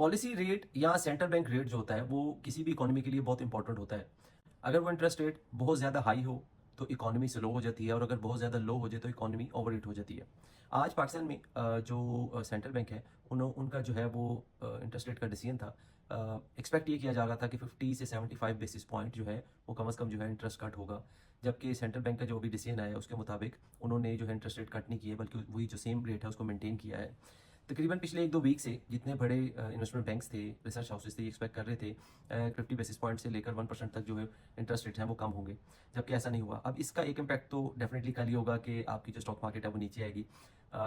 Policy rate या central bank rate जो होता है वो किसी भी इकोनॉमी के लिए बहुत इंपॉर्टेंट होता है। अगर वो इंटरेस्ट रेट बहुत ज़्यादा हाई हो तो इकोनॉमी स्लो हो जाती है और अगर बहुत ज़्यादा लो हो जाए तो इकोनॉमी ओवर हीट हो जाती है। आज पाकिस्तान में जो सेंट्रल बैंक है उनका जो है वो इंटरेस्ट रेट का डिसीजन था। एक्सपेक्ट ये किया जा रहा था कि 50 से 75 बेसिस पॉइंट जो है वो कम से कम जो है इंटरेस्ट कट होगा। जबकि सेंट्रल बैंक का जो भी डिसीजन आया है उसके मुताबिक उन्होंने जो है इंटरेस्ट रेट कट नहीं किए बल्कि वही जो सेम रेट है उसको मेंटेन किया है। तकरीबन पिछले 1-2 वीक से जितने बड़े इन्वेस्टमेंट बैंक्स थे, रिसर्च हाउसेस थे, ये एक्सपेक्ट कर रहे थे 50 बेसिस पॉइंट से लेकर 1% तक जो है इंटरेस्ट रेट है वो कम होंगे, जबकि ऐसा नहीं हुआ। अब इसका एक इम्पैक्ट तो डेफिनेटली कल ही होगा कि आपकी जो स्टॉक मार्केट है वो नीचे आएगी।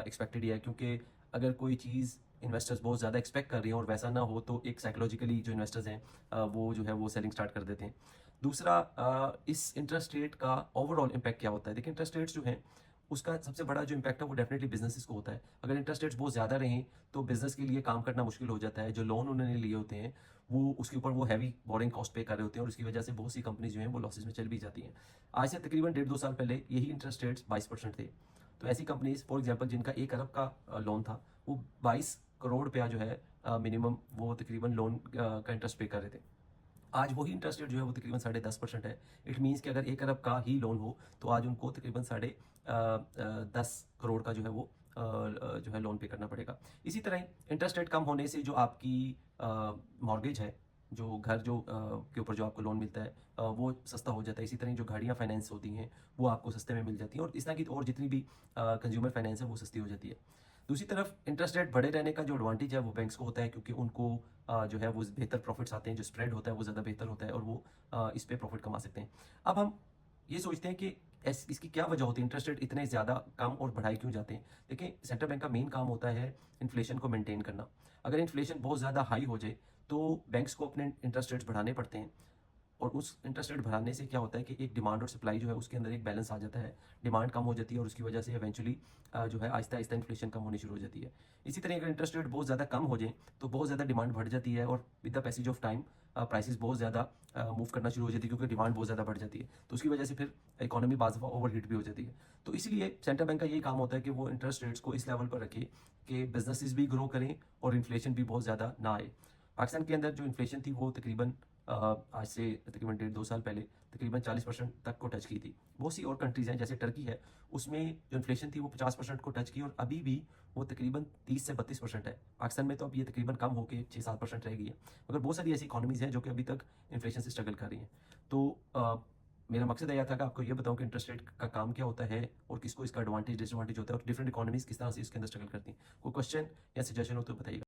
एक्सपेक्टेड ही है, क्योंकि अगर कोई चीज़ इन्वेस्टर्स बहुत ज़्यादा एक्सपेक्ट कर रहे हैं और वैसा ना हो तो एक साइकोलॉजिकली जो इन्वेस्टर्स हैं वो जो है वो सेलिंग स्टार्ट कर देते हैं। दूसरा, इस इंटरेस्ट रेट का ओवरऑल इम्पैक्ट क्या होता है? देखिए, इंटरेस्ट रेट्स जो हैं उसका सबसे बड़ा जो इम्पैक्ट है वो डेफिनेटली बिजनेसेस को होता है। अगर इंटरेस्ट रेट्स बहुत ज़्यादा रहें तो बिजनेस के लिए काम करना मुश्किल हो जाता है। जो लोन उन्होंने लिए होते हैं वो उसके ऊपर वो हैवी बोरिंग कॉस्ट पे कर रहे होते हैं और उसकी वजह से बहुत सी कंपनीज जो हैं वो लॉसेस में चल भी जाती हैं। आज से तकरीबन 1.5-2 साल पहले यही इंटरेस्ट रेट्स 22% थे। तो ऐसी कंपनीज फॉर एग्जांपल जिनका 1 अरब का लोन था, वो 22 करोड़ रुपया जो है मिनिमम वो तकरीबन लोन का इंटरेस्ट पे कर रहे थे। आज वही इंटरेस्ट रेट जो है वो तकरीबन 10.5% है। इट मीन्स कि अगर 1 अरब का ही लोन हो तो आज उनको तकरीबन 10 करोड़ का जो है वो जो है लोन पे करना पड़ेगा। इसी तरह ही इंटरेस्ट रेट कम होने से जो आपकी मॉर्गेज है, जो घर जो के ऊपर जो आपको लोन मिलता है वो सस्ता हो जाता है। इसी तरह जो गाड़ियाँ फाइनेंस होती हैं वो आपको सस्ते में मिल जाती हैं और इस तरह की और जितनी भी कंज्यूमर फाइनेंस है वो सस्ती हो जाती है। दूसरी तरफ इंटरेस्ट रेट बढ़े रहने का जो एडवांटेज है वो बैंक्स को होता है, क्योंकि उनको जो है वो बेहतर प्रॉफिट्स आते हैं, जो स्प्रेड होता है वो ज़्यादा बेहतर होता है और वो इस पे प्रॉफिट कमा सकते हैं। अब हम ये सोचते हैं कि इसकी क्या वजह होती है, इंटरेस्ट रेट इतने ज़्यादा कम और बढ़ाए क्यों जाते हैं? देखिए, सेंट्रल बैंक का मेन काम होता है इन्फ्लेशन को मेंटेन करना। अगर इन्फ्लेशन बहुत ज़्यादा हाई हो जाए तो बैंक्स को अपने इंटरेस्ट रेट्स बढ़ाने पड़ते हैं और उस इंटरेस्ट रेट बढ़ाने से क्या होता है कि एक डिमांड और सप्लाई जो है उसके अंदर एक बैलेंस आ जाता है। डिमांड कम हो जाती है और उसकी वजह से इवेंचुअली जो है आहिस्ता आहिस्ता इन्फ्लेशन कम होनी शुरू हो जाती है। इसी तरह अगर इंटरेस्ट रेट बहुत ज़्यादा कम हो जाए तो बहुत ज़्यादा डिमांड बढ़ जाती है और with the passage of time prices बहुत ज़्यादा मूव करना शुरू हो जाती है, क्योंकि डिमांड बहुत ज़्यादा बढ़ जाती है। तो उसकी वजह से फिर इकोनॉमी बाज़ दफ़ा ओवर हीट भी हो जाती है। तो इसलिए सेंट्रल बैंक का यही काम होता है कि वो इंटरेस्ट रेट्स को इस लेवल पर रखे कि बिजनेसेस भी ग्रो करें और इन्फ्लेशन भी बहुत ज़्यादा ना आए। पाकिस्तान के अंदर जो इन्फ्लेशन थी वो तकरीबन आज से तकरीबन 1.5-2 साल पहले तकरीबन 40% तक को टच की थी। बहुत सी और कंट्रीज़ हैं जैसे टर्की है, उसमें जो इन्फ्लेशन थी वो 50% को टच की और अभी भी वो तकरीबन 30 से 32% है। पाकिस्तान में तो अब ये तकरीबन कम होके 6-7% रह गई है। मगर बहुत सारी ऐसी इकोनॉमीज़ हैं जो कि अभी तक इन्फ्लेशन से स्ट्रगल कर रही हैं। तो मेरा मकसद यह था कि आपको ये बताऊँ कि इंटरेस्ट रेट का काम क्या होता है और किसको इसका एडवांटेज डिसएडवांटेज होता है और डिफरेंट इकोनॉमीज़ किस तरह से इसके अंदर स्ट्रगल करती हैं। कोई क्वेश्चन या सजेशन हो तो बताइएगा।